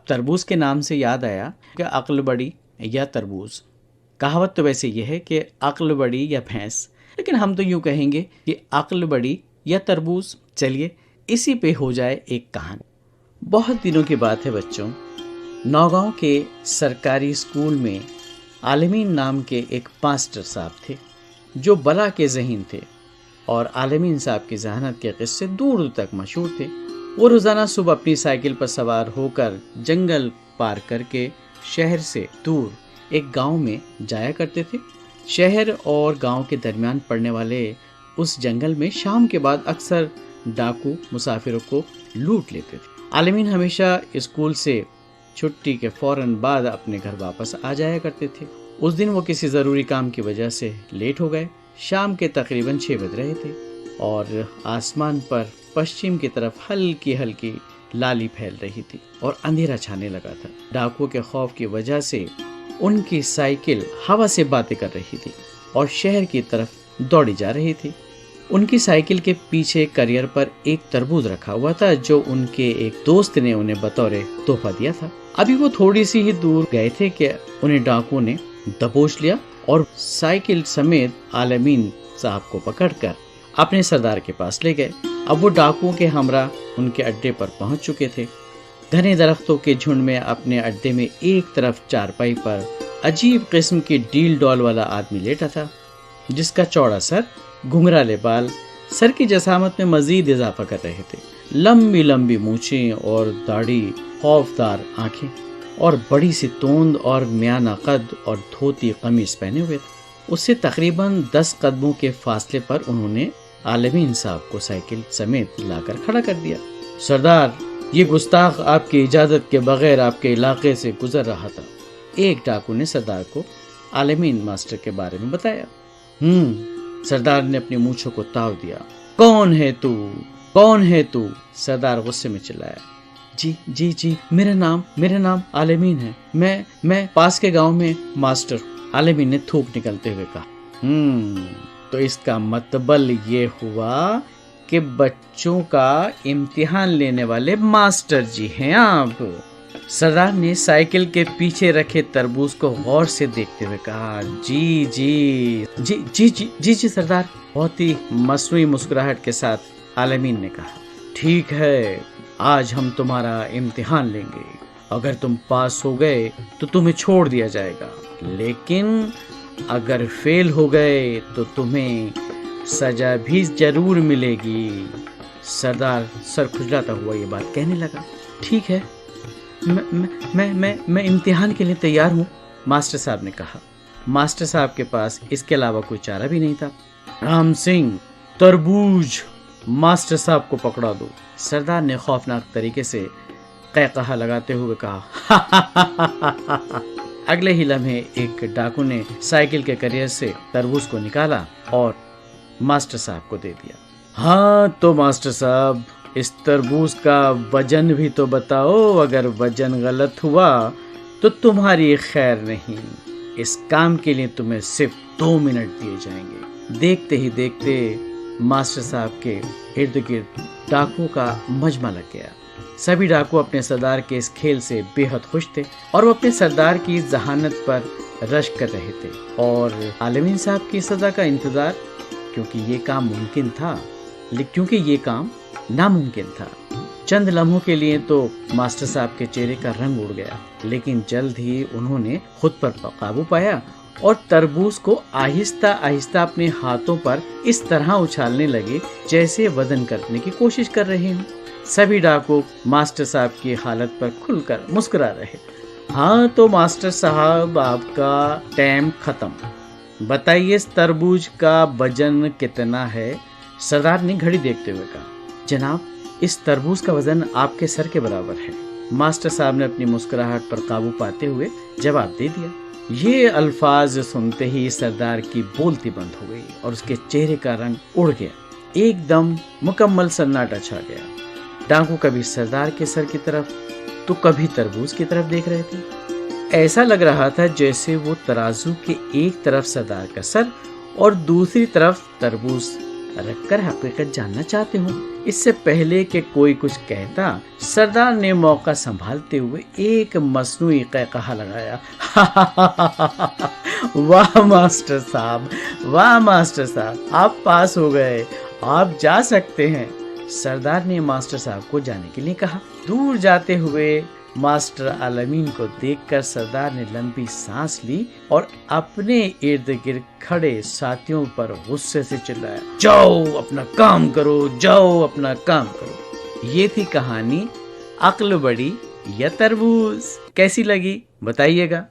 تربوز کے نام سے یاد آیا کہ عقل بڑی یا تربوز. کہاوت تو ویسے یہ ہے کہ عقل بڑی یا بھینس، لیکن ہم تو یوں کہیں گے کہ عقل بڑی یا تربوز. چلیے اسی پہ ہو جائے ایک کہانی. بہت دنوں کی بات ہے بچوں، نوگاؤں کے سرکاری اسکول میں عالمین نام کے ایک ماسٹر صاحب تھے جو بلا کے ذہین تھے، اور عالمین صاحب کی ذہانت کے قصے دور دور تک مشہور تھے. وہ روزانہ صبح اپنی سائیکل پر سوار ہو کر جنگل پار کر کے شہر سے دور ایک گاؤں میں جایا کرتے تھے. شہر اور گاؤں کے درمیان پڑنے والے اس جنگل میں شام کے بعد اکثر ڈاکو مسافروں کو لوٹ لیتے تھے. عالمین ہمیشہ اسکول سے چھٹی کے فوراً بعد اپنے گھر واپس آ جایا کرتے تھے. اس دن وہ کسی ضروری کام کی وجہ سے لیٹ ہو گئے. شام کے تقریباً 6 بج رہے تھے اور آسمان پر پشچم کی طرف ہلکی ہلکی لالی پھیل رہی تھی اور اندھیرا چھانے لگا تھا. ڈاکو کے خوف کی وجہ سے ان کی سائیکل ہوا سے باتیں کر رہی تھی اور شہر کی طرف دوڑی جا رہی تھی. ان کی سائیکل کے پیچھے کیریئر پر ایک تربوز رکھا ہوا تھا جو ان کے ایک دوست نے انہیں بطور تحفہ دیا تھا. ابھی وہ تھوڑی سی ہی دور گئے تھے کہ انہیں ڈاکو نے دبوچ لیا اور سائیکل سمیت عالمین صاحب کو پکڑ کر اپنے سردار کے پاس لے گئے. اب وہ ڈاکوؤں کے ہمراہ ان کے اڈے پر پہنچ چکے تھے. گھنے درختوں کے جھنڈ میں اپنے اڈے میں ایک طرف چارپائی پر عجیب قسم کی ڈیل ڈول والا آدمی لیٹا تھا جس کا چوڑا سر، گھنگرالے بال سر کی جسامت میں مزید اضافہ کر رہے تھے. لمبی لمبی مونچھیں اور داڑھی، خوفدار آنکھیں اور بڑی سی توند اور میانہ قد اور دھوتی قمیص پہنے ہوئے تھے. اس سے تقریباً 10 قدموں کے فاصلے پر انہوں نے عالمین صاحب کو سائیکل سمیت لا کر کھڑا کر دیا. سردار، یہ گستاخ آپ کی اجازت کے بغیر آپ کے علاقے سے گزر رہا تھا. ایک ڈاکو نے سردار کو عالمین ماسٹر کے بارے میں بتایا. سردار نے اپنی مونچھوں کو تاؤ دیا. کون ہے تو؟ کون ہے تو؟ سردار غصے میں چلایا. جی میرا نام عالمین ہے. میں پاس کے گاؤں میں ماسٹر. عالمین نے تھوک نکلتے ہوئے کہا. تو اس کا مطلب یہ ہوا کہ بچوں کا امتحان لینے والے ماسٹر جی ہیں آپ. سردار نے سائیکل کے پیچھے رکھے تربوز کو غور سے دیکھتے ہوئے کہا. جی سردار. بہت ہی مصنوعی مسکراہٹ کے ساتھ عالمین نے کہا. ٹھیک ہے، آج ہم تمہارا امتحان لیں گے. اگر تم پاس ہو گئے تو تمہیں چھوڑ دیا جائے گا، لیکن اگر فیل ہو گئے تو تمہیں سزا بھی ضرور ملے گی. سردار سر کھجلاتا ہوا یہ بات کہنے لگا. ٹھیک ہے، میں امتحان کے لیے تیار ہوں، ماسٹر صاحب نے کہا. ماسٹر صاحب کے پاس اس کے علاوہ کوئی چارہ بھی نہیں تھا. رام سنگھ، تربوز ماسٹر صاحب کو پکڑا دو. سردار نے خوفناک طریقے سے قہقہا لگاتے ہوئے کہا. اگلے ہی لمحے ایک ڈاکو نے سائیکل کے کیریئر سے تربوز کو نکالا اور ماسٹر صاحب کو دے دیا. ہاں تو ماسٹر صاحب، اس تربوز کا وزن بھی تو بتاؤ. اگر وزن غلط ہوا تو تمہاری خیر نہیں. اس کام کے لیے تمہیں صرف 2 منٹ دیے جائیں گے. دیکھتے ہی دیکھتے ماسٹر صاحب کے ارد گرد ڈاکو کا مجمع لگ گیا. سبھی ڈاکو اپنے سردار کے اس کھیل سے بے حد خوش تھے اور وہ اپنے سردار کی ذہانت پر رشک کر رہے تھے اور عالمین صاحب کی سزا کا انتظار، کیونکہ یہ کام ناممکن تھا. چند لمحوں کے لیے تو ماسٹر صاحب کے چہرے کا رنگ اڑ گیا، لیکن جلد ہی انہوں نے خود پر قابو پایا اور تربوز کو آہستہ آہستہ اپنے ہاتھوں پر اس طرح اچھالنے لگے جیسے وزن کرنے کی کوشش کر رہے ہیں. سبھی ڈاکو ماسٹر صاحب کی حالت پر کھل کر مسکرا رہے. ہاں تو ماسٹر صاحب، آپ کا ٹائم ختم. بتائیے اس تربوز کا وزن کتنا ہے؟ سردار نے گھڑی دیکھتے ہوئے کہا. جناب، اس تربوز کا وزن آپ کے سر کے برابر ہے. ماسٹر صاحب نے اپنی مسکراہٹ پر قابو پاتے ہوئے جواب دے دیا. یہ الفاظ سنتے ہی سردار کی بولتی بند ہو گئی اور اس کے چہرے کا رنگ اڑ گیا. ایک دم مکمل سناٹا چھا گیا. ڈاکو کبھی سردار کے سر کی طرف تو کبھی تربوز کی طرف دیکھ رہے تھے. ایسا لگ رہا تھا جیسے وہ ترازو کے ایک طرف سردار کا سر اور دوسری طرف تربوز رکھ کر حقیقت جاننا چاہتے ہوں۔ اس سے پہلے کہ کوئی کچھ کہتا، سردار نے موقع سنبھالتے ہوئے ایک مصنوعی قہقہہ لگایا۔ واہ ماسٹر صاحب، واہ ماسٹر صاحب، آپ پاس ہو گئے، آپ جا سکتے ہیں۔ سردار نے ماسٹر صاحب کو جانے کے لیے کہا۔ دور جاتے ہوئے ماسٹر عالمین کو دیکھ کر سردار نے لمبی سانس لی اور اپنے ارد گرد کھڑے ساتھیوں پر غصے سے چلایا، جاؤ اپنا کام کرو، جاؤ اپنا کام کرو۔ یہ تھی کہانی عقل بڑی یا تربوز۔ کیسی لگی بتائیے گا۔